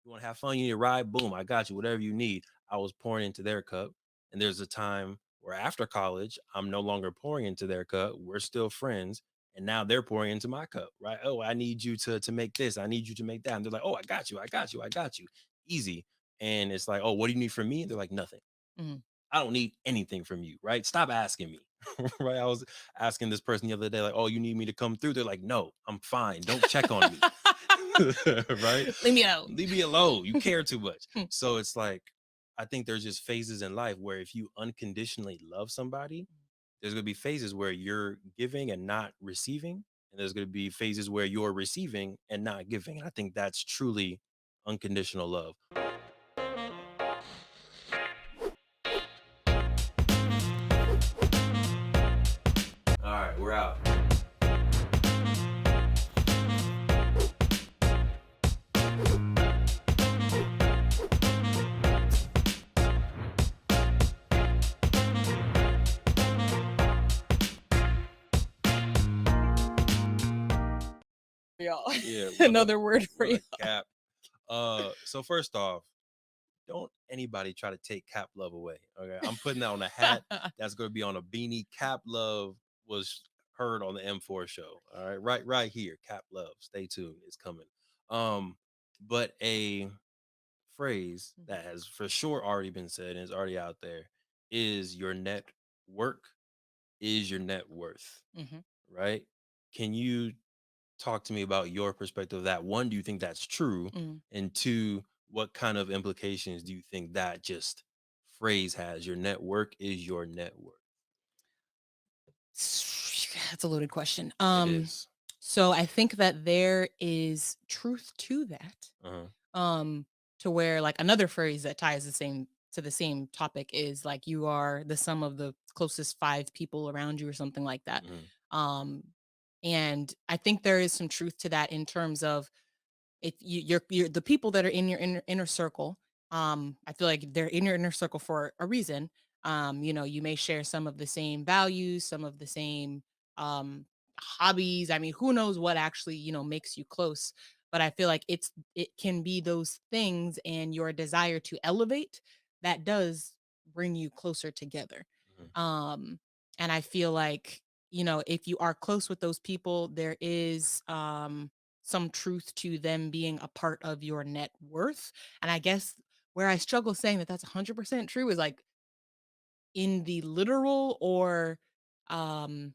You want to have fun, you need a ride, boom, I got you, whatever you need. I was pouring into their cup. And there's a time where after college, I'm no longer pouring into their cup. We're still friends. And now they're pouring into my cup, right? Oh, I need you to make this. I need you to make that. And they're like, oh, I got you. I got you. I got you. Easy. And it's like, oh, what do you need from me? And they're like, nothing. Mhm. I don't need anything from you, right? Stop asking me. Right. I was asking this person the other day, like, oh, you need me to come through? They're like, no, I'm fine. Don't check on me. Right? Leave me alone. Leave me alone. You care too much. So it's like, I think there's just phases in life where if you unconditionally love somebody, there's going to be phases where you're giving and not receiving. And there's going to be phases where you're receiving and not giving. And I think that's truly unconditional love. All right, we're out. Y'all. Yeah, Another word for what y'all. a cap. So first off, don't anybody try to take Cap Love away. Okay. I'm putting that on a hat. That's gonna be on a beanie. Cap Love was heard on the M4 show. All right. Right here. Cap Love. Stay tuned. It's coming. Um, but a phrase Mhm. that has for sure already been said and is already out there is your net work is your net worth. Mhm. Right. Can you talk to me about your perspective of that? One, do you think that's true? Mm. And two, what kind of implications do you think that just phrase has? Your network is your net worth. That's a loaded question. It is. So I think that there is truth to that. Uh-huh. Um, to where like another phrase that ties the same topic is like you are the sum of the closest five people around you or something like that. Mhm. Um, and I think there is some truth to that in terms of if you're the people that are in your inner circle. I feel like they're in your inner circle for a reason. You may share some of the same values, some of the same um hobbies. I mean, who knows what actually makes you close. But I feel like it can be those things and your desire to elevate that does bring you closer together. Mhm. um and I feel like if you are close with those people, there is some truth to them being a part of your net worth. And I guess where I struggle saying that that's 100% true is like in the literal or um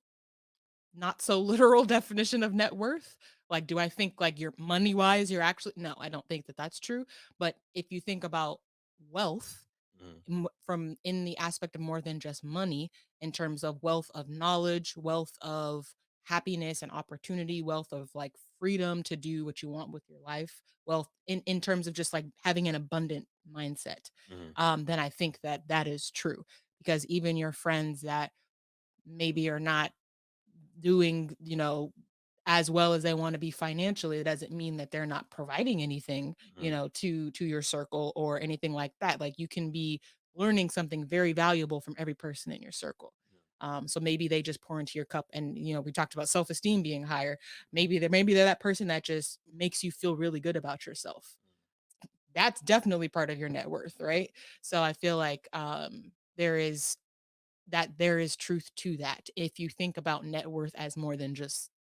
not so literal definition of net worth. Like, do I think like you're money wise, you're actually, no, I don't think that that's true. But if you think about wealth, Mhm. from in the aspect of more than just money, in terms of wealth of knowledge, wealth of happiness and opportunity, wealth of like freedom to do what you want with your life, wealth in terms of just like having an abundant mindset, Mhm. then I think that that is true. Because even your friends that maybe are not doing, as well as they want to be financially, it doesn't mean that they're not providing anything, Mhm. to your circle or anything like that. Like you can be learning something very valuable from every person in your circle. So maybe they just pour into your cup, and we talked about self-esteem being higher. Maybe they're that person that just makes you feel really good about yourself. That's definitely part of your net worth, right? So I feel like there is truth to that if you think about net worth as more than just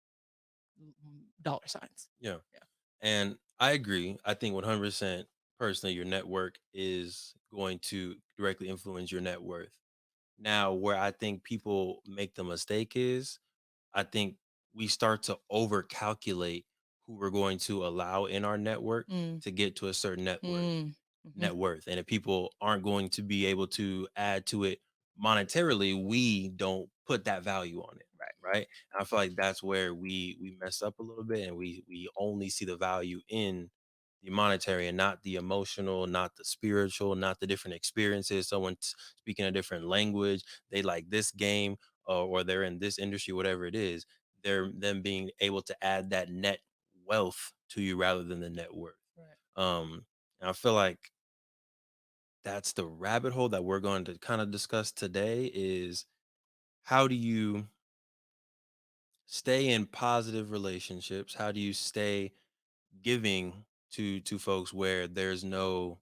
dollar signs. Yeah. Yeah. And I agree. I think 100% personally, your network is going to directly influence your net worth. Now, where I think people make the mistake is I think we start to over calculate who we're going to allow in our network Mm, to get to a certain mm, mhm, net worth. And if people aren't going to be able to add to it monetarily, we don't put that value on it. right. Right. And I feel like that's where we mess up a little bit and we only see the value in the monetary and not the emotional, not the spiritual, not the different experiences. Someone speaking a different language, they like this game or they're in this industry, whatever it is, they're them being able to add that net wealth to you rather than the net worth. Right. And I feel like that's the rabbit hole that we're going to kind of discuss today is how do you stay in positive relationships? How do you stay giving to folks where there's no,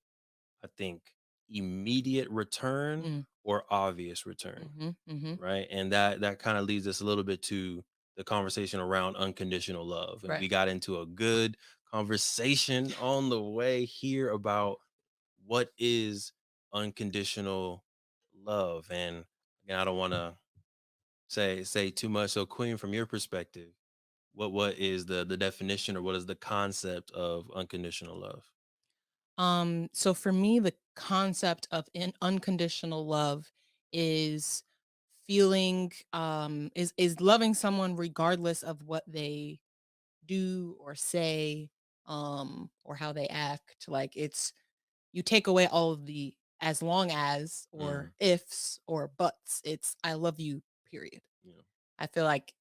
I think, immediate return Mm, or obvious return, mhm, mhm. right? And that kind of leads us a little bit to the conversation around unconditional love. And Right. we got into a good conversation on the way here about what is unconditional love. And again, I don't want to say too much. So, Queen, from your perspective, what is the definition or what is the concept of unconditional love? So for me, the concept of unconditional love is feeling is loving someone regardless of what they do or say, or how they act. Like it's you take away all of the as long as or Mm, ifs or buts. It's I love you, period. yeah. I feel like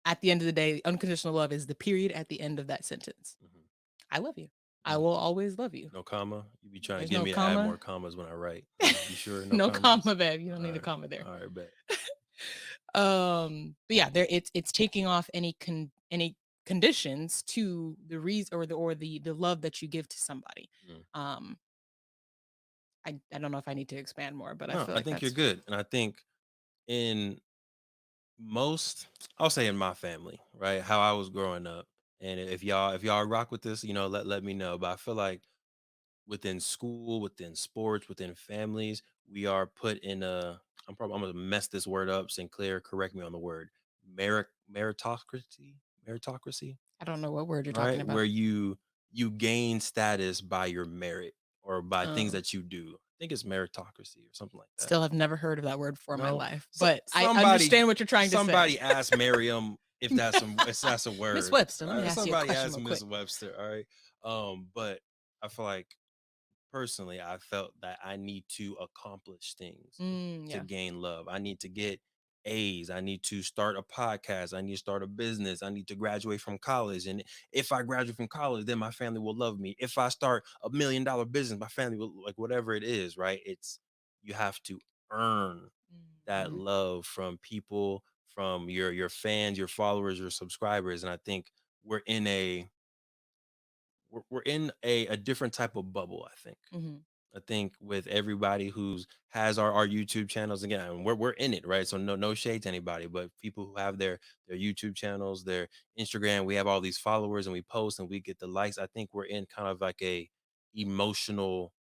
at the end of the day, unconditional love is the period at the end of that sentence. Mhm. I love you. I No, will always love you. no comma. You be trying to There's get no me to add more comma. commas when I write. You sure no No commas? comma, babe. You don't All need a right. comma there. All right, bet. But yeah, there it's taking off any conditions to the reason or the love that you give to somebody. Mm. Um, I don't know if I need to expand more, but I No, feel I like think you're that's good. And I think in most, I'll say in my family, right? How I was growing up. And if y'all rock with this, let me know. But I feel like within school, within sports, within families, we are put in a, I'm gonna mess this word up. Sinclair, correct me on the word. Meritocracy, I don't know what word you're talking right? Where about. you gain status by your merit or by things Um, that you do. I think it's meritocracy or something like that. Still have never heard of that word before in my No, life, so but I somebody understand what you're trying to say. somebody asked Miriam if that's a Miss word. Webster, let me ask you a Somebody question asked real Miss quick. Webster. All right, but I feel like personally, I felt that I need to accomplish things to Yeah. gain love. I need to get A's. I need to start a podcast. I need to start a business. I need to graduate from college. And if I graduate from college, then my family will love me. If I start $1 million business, my family will like whatever it is, right? It's you have to earn that Mhm. love from people, from your fans, your followers, your subscribers. And I think we're in a we're in a different type of bubble, I think. Mhm. I think with everybody who's has our YouTube channels again, and we're in it, right? So no shade to anybody, but people who have their YouTube channels, their Instagram, we have all these followers and we post and we get the likes. I think we're in kind of like a emotional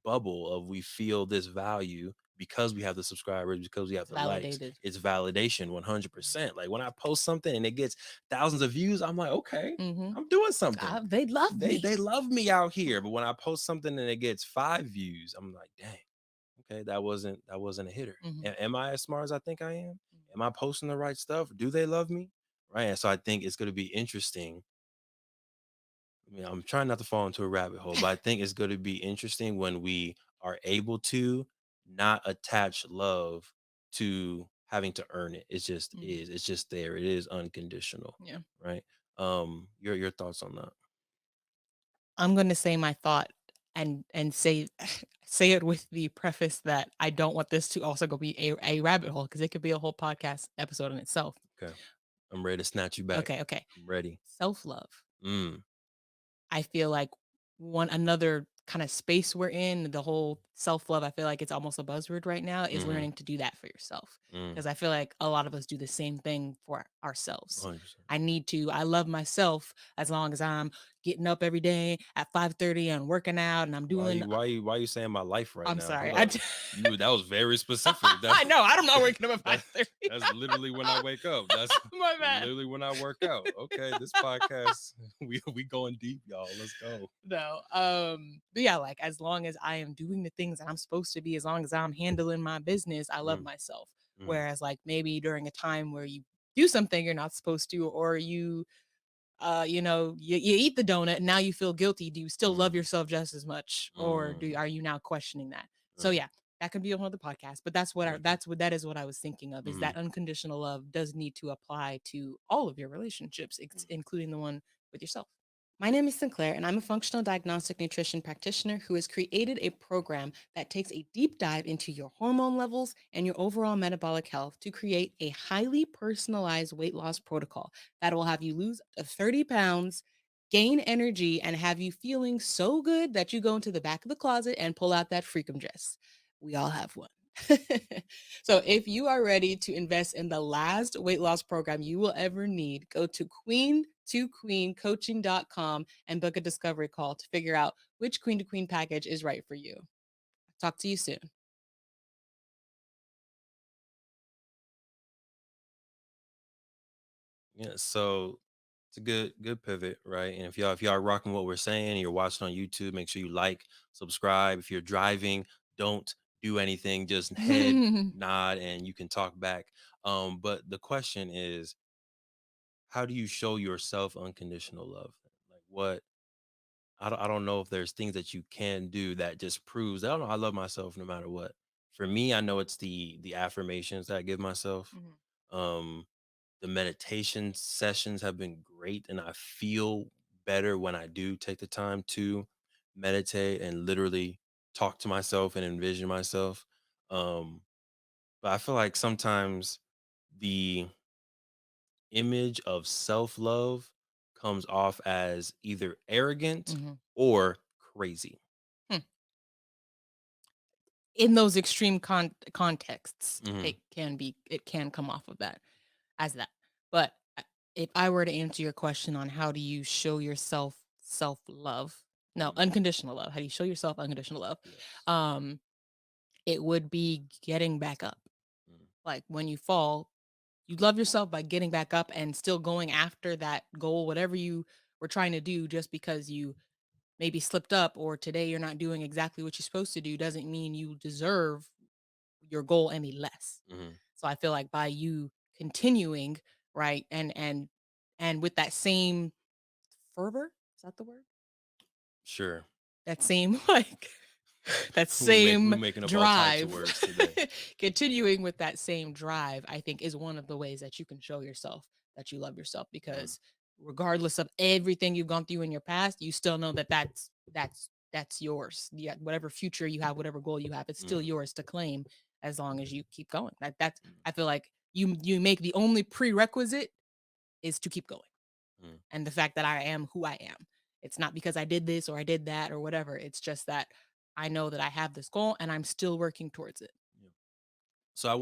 bubble of we feel this value because we have the subscribers, because we have It's the likes. validated. It's validation Mhm. 100%. Like when I post something and it gets thousands of views, I'm like, okay, Mhm. I'm doing something. They love They me. they love me out here. But when I post something and it gets 5 views, I'm like, dang, okay, that wasn't a hitter. Mhm. Am I as smart as I think I am? Mhm. Am I posting the right stuff? Do they love me? Right. And so I think it's gonna be interesting. I mean, I'm trying not to fall into a rabbit hole, but I think it's going to be interesting when we are able to not attach love to having to earn it. It just Mhm. is. It's just there. It is unconditional, Yeah. right? Your thoughts on that? I'm gonna say my thought and say say it with the preface that I don't want this to also go be a rabbit hole because it could be a whole podcast episode in itself. Okay, I'm ready to snatch you back. Okay, okay. I'm ready. Self-love. Mm, I feel like one another kind of space we're in, the whole self-love, I feel like it's almost a buzzword right now, is mm-hmm, learning to do that for yourself. mm, Because I feel like a lot of us do the same thing for ourselves. 100%. I love myself as long as I'm getting up every day at 5:30 and working out and I'm Why doing you why you why you saying my life right I'm now? sorry. Hold up. You that was very specific. I know, I'm not waking up at That 5:30. that's literally when I wake up. That's My bad. literally when I work out. Okay, this podcast we going deep, y'all. Let's go. No, but yeah, like as long as I am doing the things that I'm supposed to be, as long as I'm handling my business, I love Mm, myself. mm, Whereas like maybe during a time where you do something you're not supposed to, or you you eat the donut and now you feel guilty, do you still love mm, yourself just as much? Or do mm, are you now questioning that? So right. yeah, that could be a whole other podcast. But Okay. that is what I was thinking of, is Mm, that unconditional love does need to apply to all of your relationships, mm, including the one with yourself. My name is Sinclair, and I'm a functional diagnostic nutrition practitioner who has created a program that takes a deep dive into your hormone levels and your overall metabolic health to create a highly personalized weight loss protocol that will have you lose up to 30 pounds gain energy and have you feeling so good that you go into the back of the closet and pull out that freakum dress. We all have one. So if you are ready to invest in the last weight loss program you will ever need, go to queen2queencoaching.com and book a discovery call to figure out which queen to queen package is right for you. Talk to you soon. Yeah, so it's a good pivot, right? And if y'all are rocking what we're saying and you're watching on YouTube, make sure you like, subscribe. If you're driving, don't do anything, just head nod and you can talk back. But the question is, how do you show yourself unconditional love? Like what I don't know if there's things that you can do that just proves, I don't know, I love myself no matter what. For me, I know it's the affirmations that I give myself. Mhm. Um the meditation sessions have been great, and I feel better when I do take the time to meditate and literally talk to myself and envision myself. Um, but I feel like sometimes the image of self love comes off as either arrogant Mhm. or crazy. Hmm. In those extreme contexts, Hmm. it can come off of that as that. But if I were to answer your question on how do you show yourself self-love, no, Hmm. unconditional love, how do you show yourself unconditional love? Yes. Um, it would be getting back up. Mm, Like when you fall, you love yourself by getting back up and still going after that goal, whatever you were trying to do, just because you maybe slipped up or today you're not doing exactly what you're supposed to do doesn't mean you deserve your goal any less. mhm. So I feel like by you continuing, right, and with that same fervor, is that the word? Sure. That same like that We same making up all types of drive, words today. continuing with that same drive, I think is one of the ways that you can show yourself that you love yourself Mm, because regardless of everything you've gone through in your past, you still know that that's yours. Yeah, whatever future you have, whatever goal you have, it's still mm, yours to claim as long as you keep going. That's mm, I feel like you make the only prerequisite is to keep going. mm. And the fact that I am who I am. It's not because I did this or I did that or whatever. It's just that I know that I have this goal and I'm still working towards it. Yeah. So I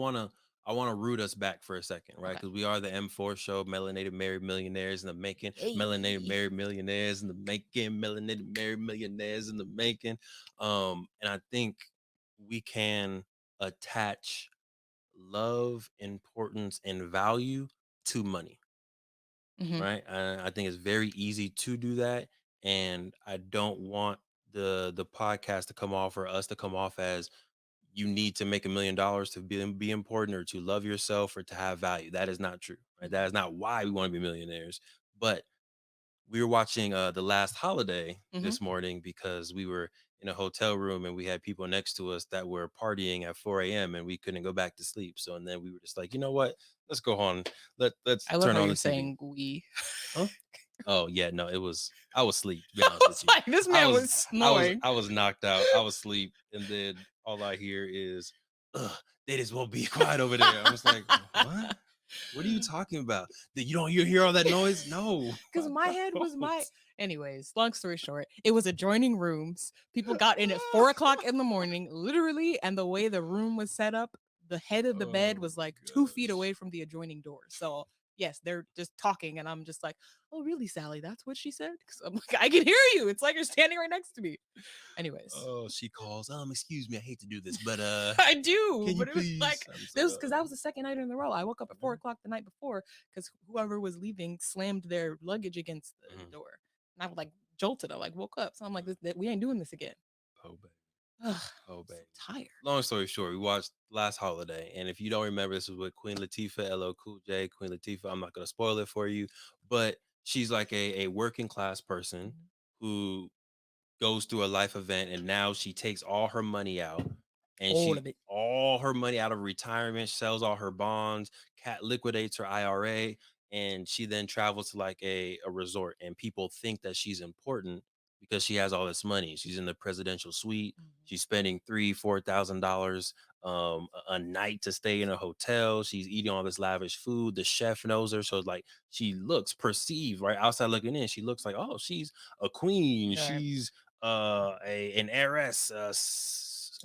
wanna root us back for a second, right? Okay. Because we are the M4 show, Melanated Married Millionaires in the making, Melanated Hey. Married Millionaires in the making, Melanated Married Millionaires in the making. And I think we can attach love, importance, and value to money, Mhm. right? I think it's very easy to do that, and I don't want the podcast to come off or us to come off as you need to make $1 million to be important or to love yourself or to have value. That is not true, right? Mhm. That is not why we want to be millionaires. But we were watching The Last Holiday Mhm. this morning because we were in a hotel room and we had people next to us that were partying at 4 a.m. and we couldn't go back to sleep. So and then we were just like, you know what? Let's go on. Let's I love turn how on you're the TV. saying we. Huh? Oh yeah, no, I was asleep, to be I honest with was you. like, this I man was was snoring. I was knocked out. I was asleep, and then all I hear is, ugh, they just won't be quiet over there. I was like, what? What are you talking about? That you hear all that noise? No, Because my I head was don't. my anyways, long story short, it was adjoining rooms. People got in at 4 o'clock in the morning, literally, and the way the room was set up, the head of the bed Oh was like my 2 feet away gosh. from the adjoining door. So yes, they're just talking, and I'm just like, oh really, Sally? That's what she said? Because I'm like, I can hear you. It's like you're standing right next to me. Anyways. Oh, she calls. Excuse me, I hate to do this, but I do, can you but it was please? like I'm just like, this because that was the second night in a row. I woke up at four mhm, o'clock the night before because whoever was leaving slammed their luggage against the mhm, door, and I was like jolted. I like woke up, so I'm like, mhm. We ain't doing this again." Oh, baby. Ugh, Oh, so baby. tired. Long story short, we watched Last Holiday, and if you don't remember, this was with Queen Latifah, LL Cool J, Queen Latifah. I'm not gonna spoil it for you, but she's like a working class person Mhm. who goes through a life event, and now she takes all her money out, and All she of it. all her money out of retirement, sells all her bonds, cat liquidates her IRA, and she then travels to like a resort, and people think that she's important because she has all this money. She's in the presidential suite. Mhm. She's spending $3, $4,000 a night to stay in a hotel. She's eating all this lavish food. The chef knows her, so it's like she looks perceived right outside looking in. She looks like, oh, she's a queen. Right. She's an heiress, I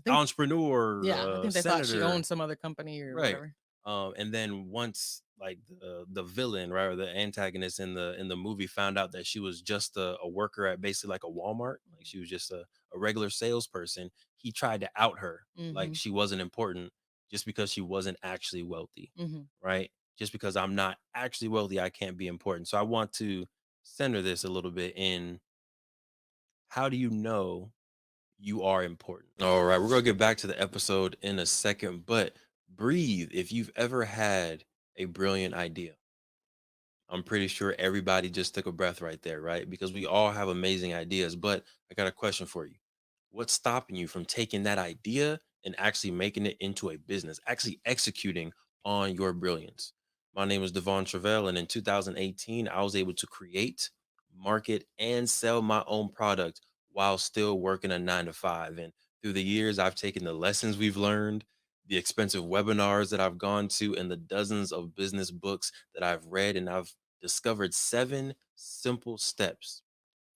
think entrepreneur, yeah, I think they thought she senator. owned some other company or Right. whatever. And then once like the villain, right, or the antagonist in the movie found out that she was just a worker at basically like a Walmart, like she was just a regular salesperson, he tried to out her like Mhm. she wasn't important just because she wasn't actually wealthy, Mhm. right? Just because I'm not actually wealthy, I can't be important. So I want to center this a little bit in how do you know you are important. All right, we're gonna get back to the episode in a second, but breathe. If you've ever had a brilliant idea, I'm pretty sure everybody just took a breath right there, right? Because we all have amazing ideas. But I got a question for you. What's stopping you from taking that idea and actually making it into a business, actually executing on your brilliance? My name is Devon Truvel, and in 2018, I was able to create, market, and sell my own product while still working a 9 to 5. And through the years, I've taken the lessons we've learned, the expensive webinars that I've gone to, and the dozens of business books that I've read, and I've discovered 7 simple steps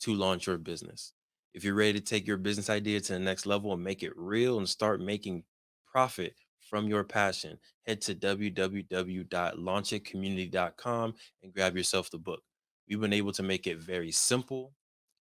to launch your business. If you're ready to take your business idea to the next level and make it real and start making profit from your passion, head to www.launchitcommunity.com and grab yourself the book. We've been able to make it very simple,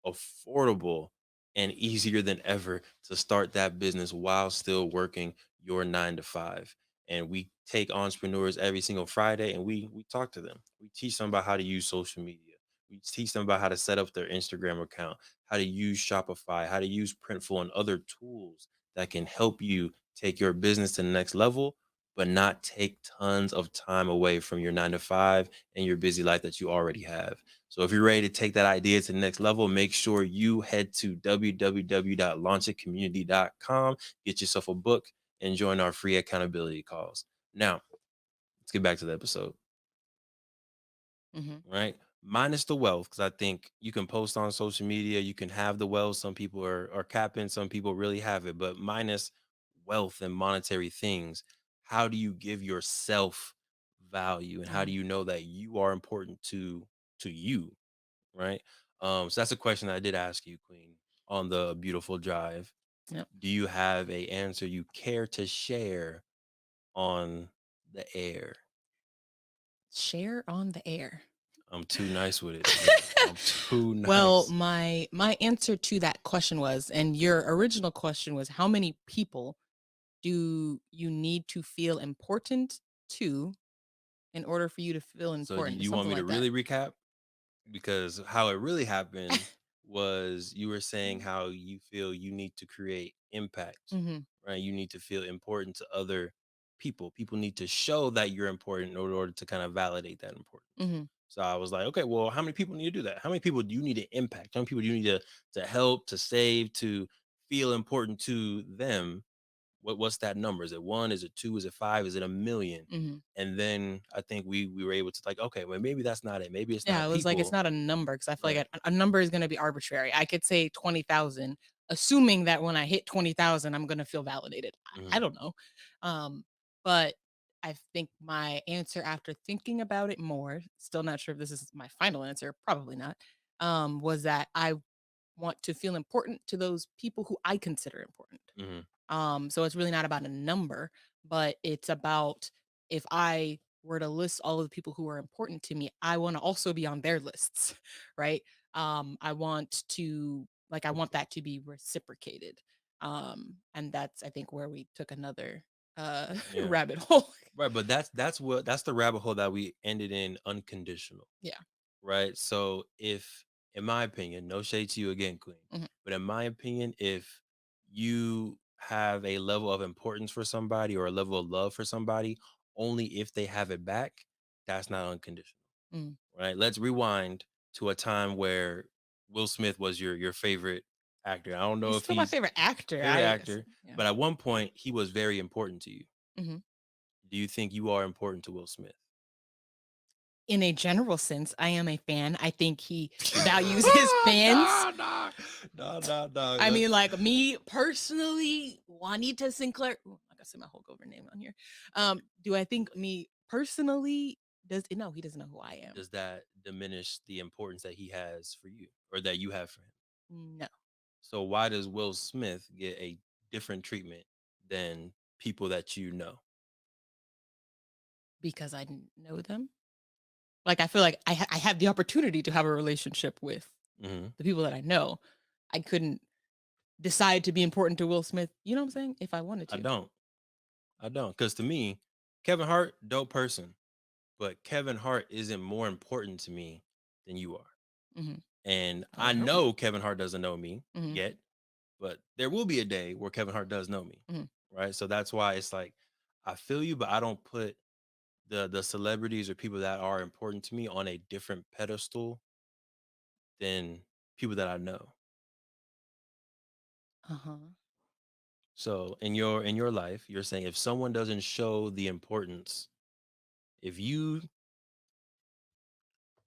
affordable, and easier than ever to start that business while still working your 9 to 5. And we take entrepreneurs every single Friday and we talk to them. We teach them about how to use social media. We teach them about how to set up their Instagram account, how to use Shopify, how to use Printful and other tools that can help you take your business to the next level, but not take tons of time away from your 9 to 5 and your busy life that you already have. So if you're ready to take that idea to the next level, make sure you head to www.launchitcommunity.com, get yourself a book, and join our free accountability calls. Now, let's get back to the episode, Mhm. right? Minus the wealth, because I think you can post on social media, you can have the wealth. Some people are capping, some people really have it, but minus wealth and monetary things, how do you give yourself value and how do Mhm. you know that you are important to you, right? So that's a question that I did ask you, Queen, on the beautiful drive. Yep. Do you have a answer you care to share on the air? Share on the air. I'm too nice with it. I'm too Well, nice. my answer to that question was, and your original question was, how many people do you need to feel important to in order for you to feel So do important? you want Something me to like that. really recap? Because how it really happened was you were saying how you feel you need to create impact, Mhm. right? You need to feel important to other people. People need to show that you're important in order to kind of validate that importance. Mhm. So I was like, okay, well, how many people need to do that? How many people do you need to impact? How many people do you need to help, to save, to feel important to them? What's that number? Is it one? Is it two? Is it five? Is it a million? Mhm. And then I think we were able to like, okay, well, maybe that's not it. Maybe it's Yeah, not it was like it's people. not a number because I feel Right. like a number is gonna be arbitrary. I could say 20,000, assuming that when I hit 20,000, I'm gonna feel validated. I Mhm, don't know. Um, but I think my answer after thinking about it more, still not sure if this is my final answer, probably not, was that I want to feel important to those people who I consider important. mhm, So it's really not about a number, but it's about if I were to list all of the people who are important to me, I want to also be on their lists, right? I want to I want that to be reciprocated. And that's I think where we took another yeah. rabbit hole. Right, but that's the rabbit hole that we ended in unconditional, Yeah. right? So if in my opinion, no shade to you again, Queen, Mhm. but in my opinion, if you have a level of importance for somebody or a level of love for somebody, only if they have it back, that's not unconditional, Mm. right? Let's rewind to a time where Will Smith was your favorite actor. I don't know He's if still my he's favorite actor. favorite I actor, yeah. but at one point he was very important to you. Mhm. Do you think you are important to Will Smith? In a general sense, I am a fan. I think he values his fans. Nah, nah, nah, nah, nah. I mean, like me personally, Juanita Sinclair. Ooh, I gotta say my whole over name on here. Do I think me personally does no, he doesn't know who I am. Does that diminish the importance that he has for you or that you have for him? No, So why does Will Smith get a different treatment than people that you know? because I know them. Like I feel like I have the opportunity to have a relationship with Mhm. the people that I know. I couldn't decide to be important to Will Smith, you know what I'm saying? If I wanted I to. don't. I don't. Because to me, Kevin Hart, dope person, but Kevin Hart isn't more important to me than you are. Mhm. And I I would hope not. know Kevin Hart doesn't know me Mhm. yet, but there will be a day where Kevin Hart does know me. Mhm. Right. So that's why it's like I feel you, but I don't put the celebrities or people that are important to me on a different pedestal than people that I know. Uh-huh. So in your life, you're saying if someone doesn't show the importance, if you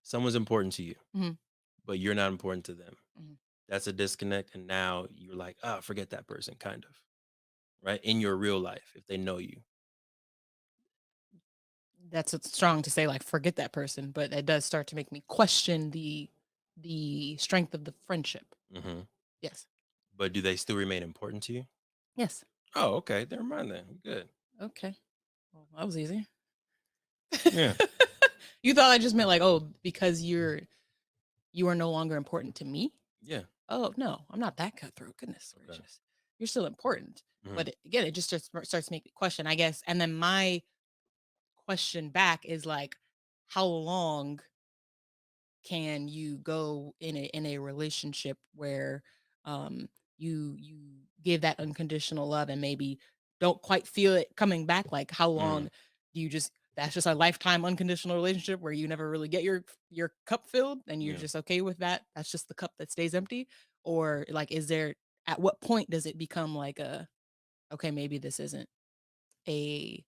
someone's important to you, Mhm. but you're not important to them, Mhm. that's a disconnect. And now you're like, ah, forget that person, kind of, right? In your real life, if they know you. That's it's strong to say like forget that person, but it does start to make me question the strength of the friendship. Hmm. Yes. But do they still remain important to you? Yes. Oh, okay. Never mind then. Good. Okay. Well, that was easy. Yeah. You thought I just meant like, oh, because you are no longer important to me? Yeah. Oh, no, I'm not that cutthroat. Goodness Okay. gracious. You're still important. Hmm. But again, it just starts to make me question, I guess. And then my question back is like, how long can you go in a relationship where you give that unconditional love and maybe don't quite feel it coming back? Like how Hmm. long do you just that's just a lifetime unconditional relationship where you never really get your cup filled and you're Yeah. just okay with that? That's just the cup that stays empty? Or like is there at what point does it become like a okay, maybe this isn't a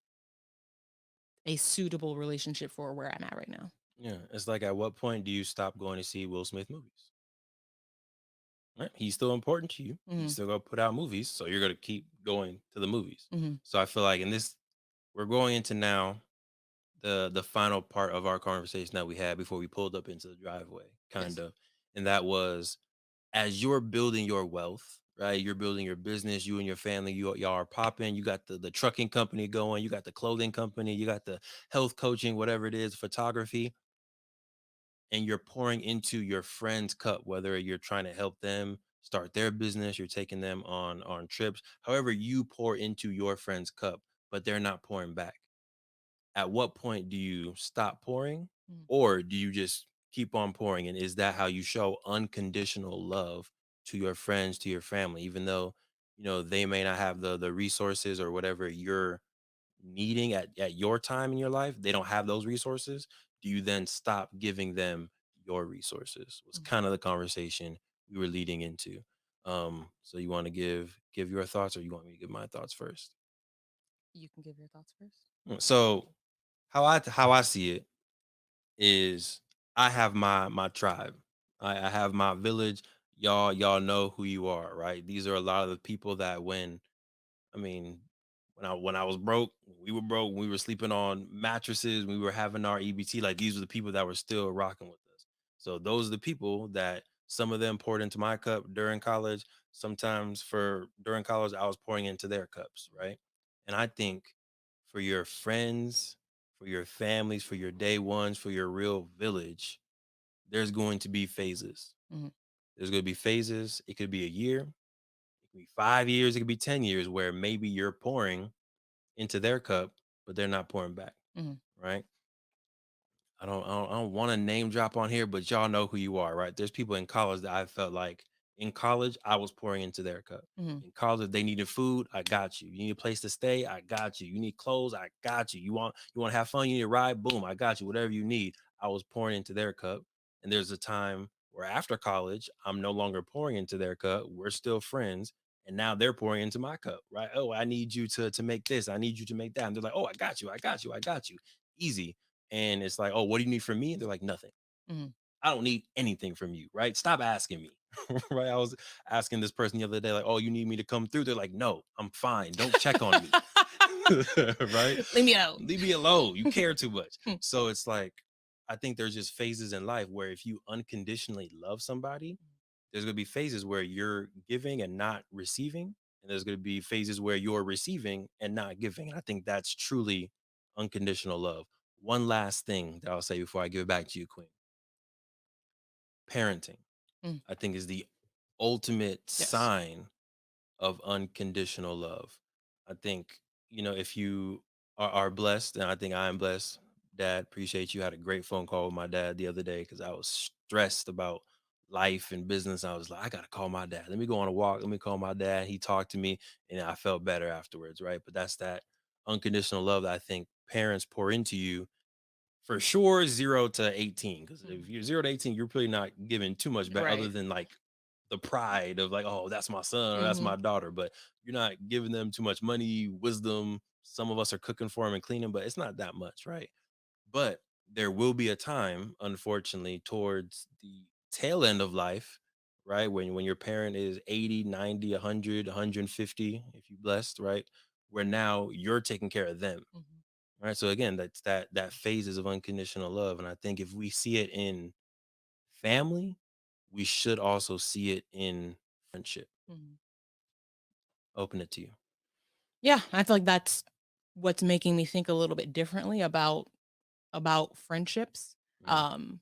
a suitable relationship for where I'm at right now? Yeah. It's like at what point do you stop going to see Will Smith movies? Right? He's still important to you. He's Mhm. still gonna put out movies, so you're gonna keep going to the movies. Mhm. So I feel like in this, we're going into now the final part of our conversation that we had before we pulled up into the driveway, kind Yes. of, and that was as you're building your wealth, right? You're building your business, you and your family, y'all are popping. You got the trucking company going, you got the clothing company, you got the health coaching, whatever it is, photography, and you're pouring into your friend's cup, whether you're trying to help them start their business, you're taking them on trips, however you pour into your friend's cup, but they're not pouring back. At what point do you stop pouring, Mhm. or do you just keep on pouring? And is that how you show unconditional love to your friends, to your family, even though they may not have the resources or whatever you're needing at your time in your life? They don't have those resources. Do you then stop giving them your resources? Was Mhm. kind of the conversation we were leading into. So you want to give your thoughts, or you want me to give my thoughts first? You can give your thoughts first. So how I see it is I have my tribe. I have my village. Y'all know who you are, right? These are a lot of the people that I mean, when I was broke, we were broke, we were sleeping on mattresses, we were having our EBT. Like these were the people that were still rocking with us. So those are the people that some of them poured into my cup during college. Sometimes for during college, I was pouring into their cups, right? And I think for your friends, for your families, for your day ones, for your real village, there's going to be phases. Mhm. There's going to be phases. It could be a year, it could be 5 years, it could be 10 years where maybe you're pouring into their cup, but they're not pouring back, Mhm. right? I don't want to name drop on here, but y'all know who you are, right? There's people in college that I felt like in college I was pouring into their cup. Mhm. In college, if they needed food, I got you. You need a place to stay, I got you. You need clothes, I got you. You want to have fun, you need a ride, boom, I got you. Whatever you need, I was pouring into their cup. And there's a time where after college, I'm no longer pouring into their cup. We're still friends. And now they're pouring into my cup, right? Oh, I need you to make this. I need you to make that. And they're like, oh, I got you. I got you. I got you. Easy. and it's like, oh, what do you need from me? And they're like, nothing. Mhm. I don't need anything from you, right? Stop asking me. Right. I was asking this person the other day, like, oh, you need me to come through? They're like, no, I'm fine. Don't check on me. Right? Leave me alone. Leave me alone. You care too much. So it's like, I think there's just phases in life where if you unconditionally love somebody, there's going to be phases where you're giving and not receiving. And there's going to be phases where you're receiving and not giving. And I think that's truly unconditional love. One last thing that I'll say before I give it back to you, Queen. Parenting, Mm, I think, is the ultimate yes. sign of unconditional love. I think, if you are blessed, and I think I am blessed, Dad, appreciate you. Had a great phone call with my dad the other day because I was stressed about life and business. I was like, I gotta call my dad. Let me go on a walk. Let me call my dad. He talked to me and I felt better afterwards, right? But that's that unconditional love that I think parents pour into you for sure, 0 to 18, because if Mhm. you're 0 to 18, you're really not giving too much back other Right. than, like, the pride of, like, "Oh, that's my son or that's Mhm. my daughter," but you're not giving them too much money, wisdom. Some of us are cooking for them and cleaning, but it's not that much, right? But there will be a time, unfortunately, towards the tail end of life, right? When your parent is 80, 90, 100, 150, if you blessed, right? Where now you're taking care of them. Mhm. Right. So again, that's that phases of unconditional love. And I think if we see it in family, we should also see it in friendship. Mhm. Open it to you. Yeah, I feel like that's what's making me think a little bit differently about friendships. Mm, Um,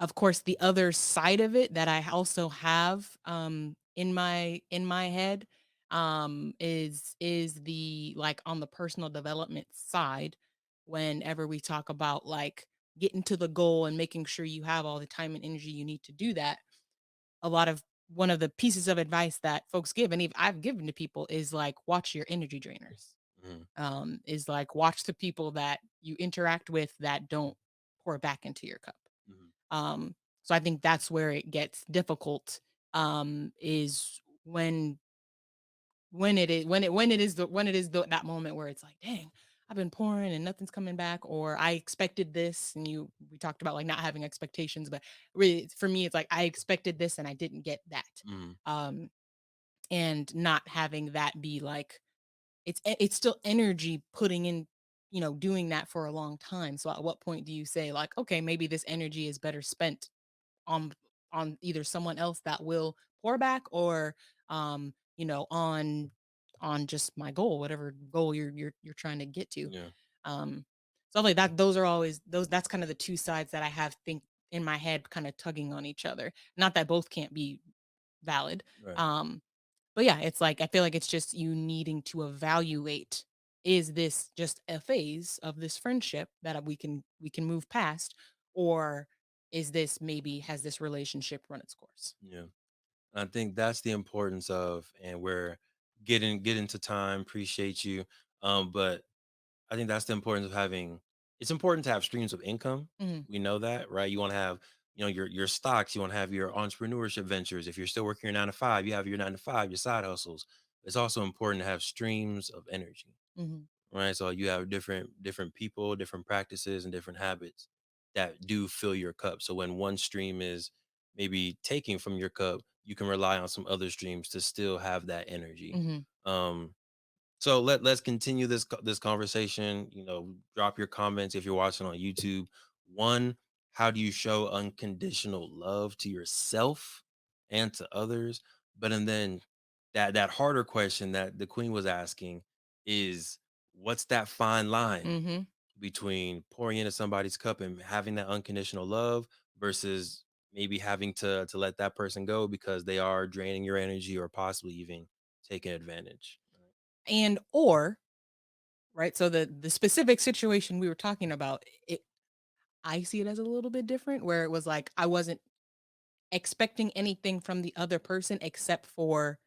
of course, the other side of it that I also have in my head is the like on the personal development side whenever we talk about like getting to the goal and making sure you have all the time and energy you need to do that. A lot of one of the pieces of advice that folks give and I've given to people is like watch your energy drainers. mm, Is like watch the people that you interact with that don't pour back into your cup. mm, So I think that's where it gets difficult, is when it is that moment where it's like, dang, I've been pouring and nothing's coming back, or I expected this, and we talked about like not having expectations, but really for me, it's like I expected this and I didn't get that. mm, Um, and not having that be like it's still energy putting in, doing that for a long time. So at what point do you say like, okay, maybe this energy is better spent on either someone else that will pour back or on just my goal, whatever goal you're trying to get to. yeah. Um so like that those are always those that's kind of the two sides that I have think in my head kind of tugging on each other. Not that both can't be valid. Right. Um but yeah, it's like I feel like it's just you needing to evaluate, is this just a phase of this friendship that we can move past, or is this maybe has this relationship run its course? Yeah. I think that's the importance of, and we're getting to time. Appreciate you. But I think that's the importance of having. It's important to have streams of income. Mhm, We know that, right? You want to have, your stocks. You want to have your entrepreneurship ventures. If you're still working your 9 to 5, you have your 9 to 5, your side hustles. It's also important to have streams of energy, mhm, right? So you have different people, different practices, and different habits that do fill your cup. So when one stream is maybe taking from your cup, you can rely on some other streams to still have that energy. mhm, Um, so let's continue this conversation. Drop your comments if you're watching on YouTube. One, how do you show unconditional love to yourself and to others? But and then that harder question that the queen was asking is, what's that fine line mhm. between pouring into somebody's cup and having that unconditional love versus maybe having to let that person go because they are draining your energy or possibly even taking advantage. And or right, so the specific situation we were talking about, I see it as a little bit different where it was like I wasn't expecting anything from the other person except for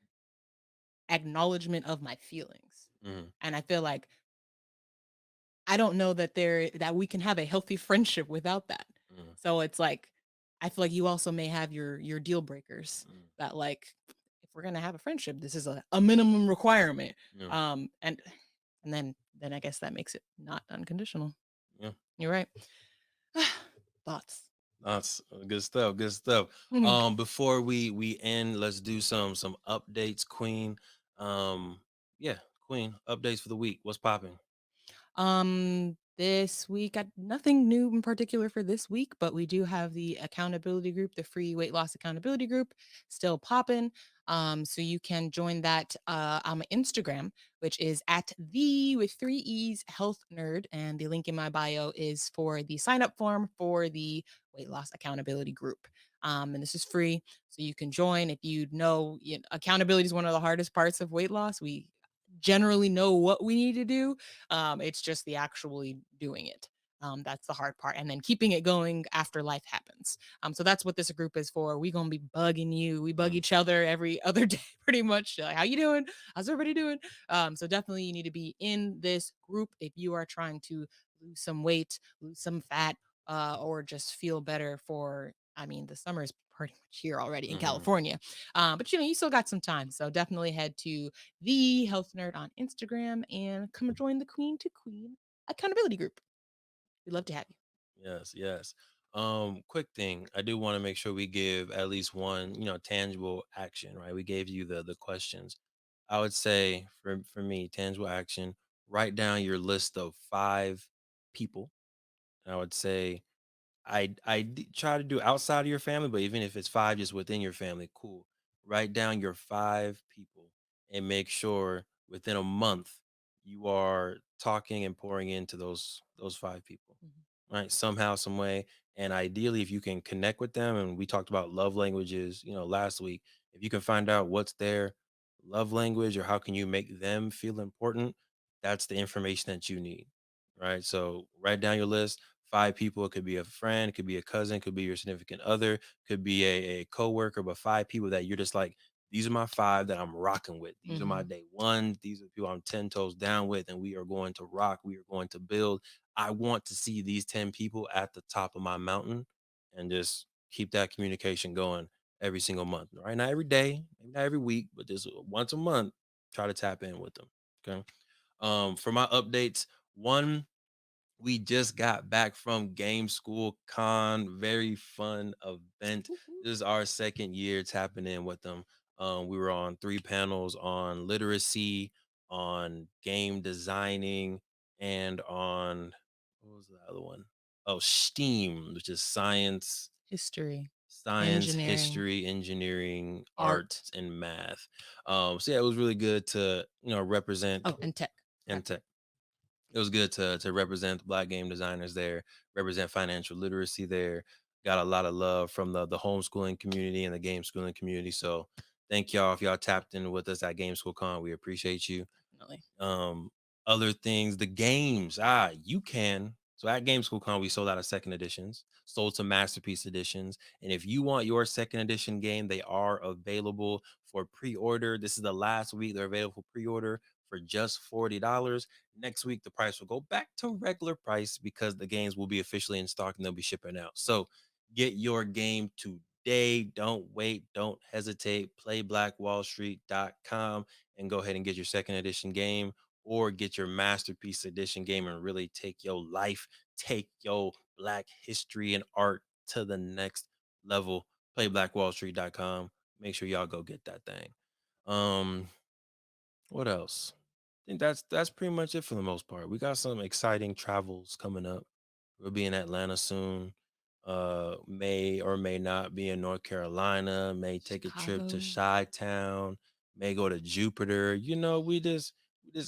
acknowledgement of my feelings. Mhm, And I feel like I don't know that we can have a healthy friendship without that. mhm, So it's like I feel like you also may have your deal breakers mhm. that like if we're gonna have a friendship, this is a minimum requirement. Yeah, And then I guess that makes it not unconditional. Yeah. You're right. Thoughts. That's good stuff. Good stuff. Mhm. Before we end, let's do some updates, Queen. Yeah, Queen, updates for the week. What's popping? This week, nothing new in particular for this week, but we do have the accountability group, the free weight loss accountability group, still popping. So you can join that on my Instagram, which is at the with three E's health nerd. And the link in my bio is for the sign up form for the weight loss accountability group. And this is free. So you can join if accountability is one of the hardest parts of weight loss. We generally know what we need to do, it's just the actually doing it. That's the hard part. And then keeping it going after life happens. So that's what this group is for. We gonna be bugging you. We bug Mm, each other every other day, pretty much. Like, how you doing? How's everybody doing? So definitely you need to be in this group if you are trying to lose some weight, lose some fat, or just feel better for. I mean, the summer is pretty much here already in mhm. California, but you still got some time. So definitely head to the Health Nerd on Instagram and come join the Queen to Queen accountability group. We'd love to have you. Yes, yes. Quick thing. I do want to make sure we give at least one, tangible action, right? We gave you the questions. I would say for me, tangible action, write down your list of 5 people. I would say try to do outside of your family, but even if it's 5 just within your family, cool. Write down your 5 people and make sure within a month you are talking and pouring into those 5 people. Mhm. Right? Somehow, some way. And ideally, if you can connect with them, and we talked about love languages, last week, if you can find out what's their love language or how can you make them feel important, that's the information that you need. Right. So write down your list. 5 people. It could be a friend, it could be a cousin, could be your significant other, could be a coworker, but 5 people that you're just like, these are my 5 that I'm rocking with. These are my Mhm. day ones. These are the people I'm 10 toes down with, and we are going to rock. We are going to build. I want to see these 10 people at the top of my mountain and just keep that communication going every single month. Right? Not every day, maybe not every week, but just once a month, try to tap in with them. Okay. For my updates, one, we just got back from Game School Con, very fun event. Woo-hoo. This is our second year tapping in with them. We were on 3 panels on literacy, on game designing, and on what was the other one? Oh, STEAM, which is History, engineering, history, engineering, art. arts, and math. So yeah, it was really good to represent Oh, and tech. and Forgot tech. tech. It was good to represent the Black game designers there, represent financial literacy there. Got a lot of love from the homeschooling community and the game schooling community. So thank y'all if y'all tapped in with us at Game School Con. We appreciate you. Definitely. um Other things, the games, you can. So at Game School Con, we sold out of second editions, sold some masterpiece editions, and if you want your second edition game, they are available for pre-order. This is the last week they're available for pre-order for just $40. Next week the price will go back to regular price because the games will be officially in stock and they'll be shipping out. So get your game today. Don't wait, don't hesitate. Playblackwallstreet.com and go ahead and get your second edition game or get your masterpiece edition game and really take your life, take your Black history and art to the next level. Playblackwallstreet.com. Make sure y'all go get that thing. Um, what else? I think that's pretty much it for the most part. We got some exciting travels coming up. We'll be in Atlanta soon. May or may not be in North Carolina. May take a trip to Chicago. Chi Town. May go to Jupiter. We just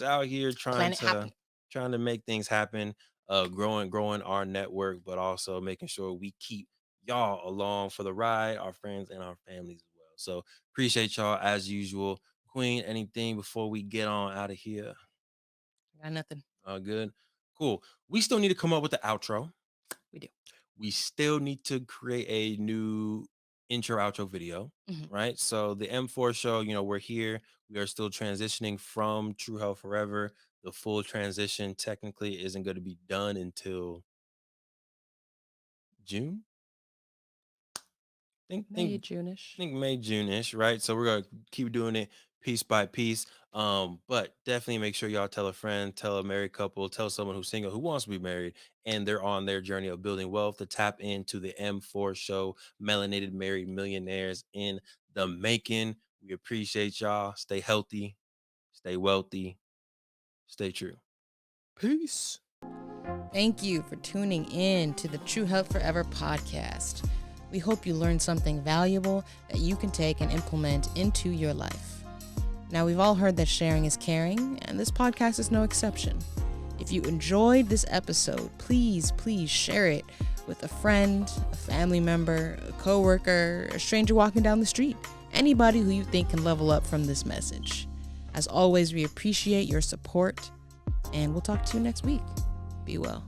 out here Planet happen. trying to make things happen. Growing our network, but also making sure we keep y'all along for the ride, our friends and our families as well. So appreciate y'all as usual. Queen, anything before we get on out of here? Got nothing. Good. Cool. We still need to come up with the outro. We do. We still need to create a new intro outro video, Mhm. right? So the M4 show, we're here. We are still transitioning from True Health Forever. The full transition technically isn't going to be done until June. Think May, think June-ish. think May, June-ish, right? So we're gonna keep doing it piece by piece. But definitely make sure y'all tell a friend, tell a married couple, tell someone who's single who wants to be married, and they're on their journey of building wealth to tap into the M4 show, Melanated Married Millionaires in the making. We appreciate y'all. Stay healthy, stay wealthy, stay true. Peace. Thank you for tuning in to the True Health Forever podcast. We hope you learned something valuable that you can take and implement into your life. Now, we've all heard that sharing is caring, and this podcast is no exception. If you enjoyed this episode, please share it with a friend, a family member, a coworker, a stranger walking down the street, anybody who you think can level up from this message. As always, we appreciate your support, and we'll talk to you next week. Be well.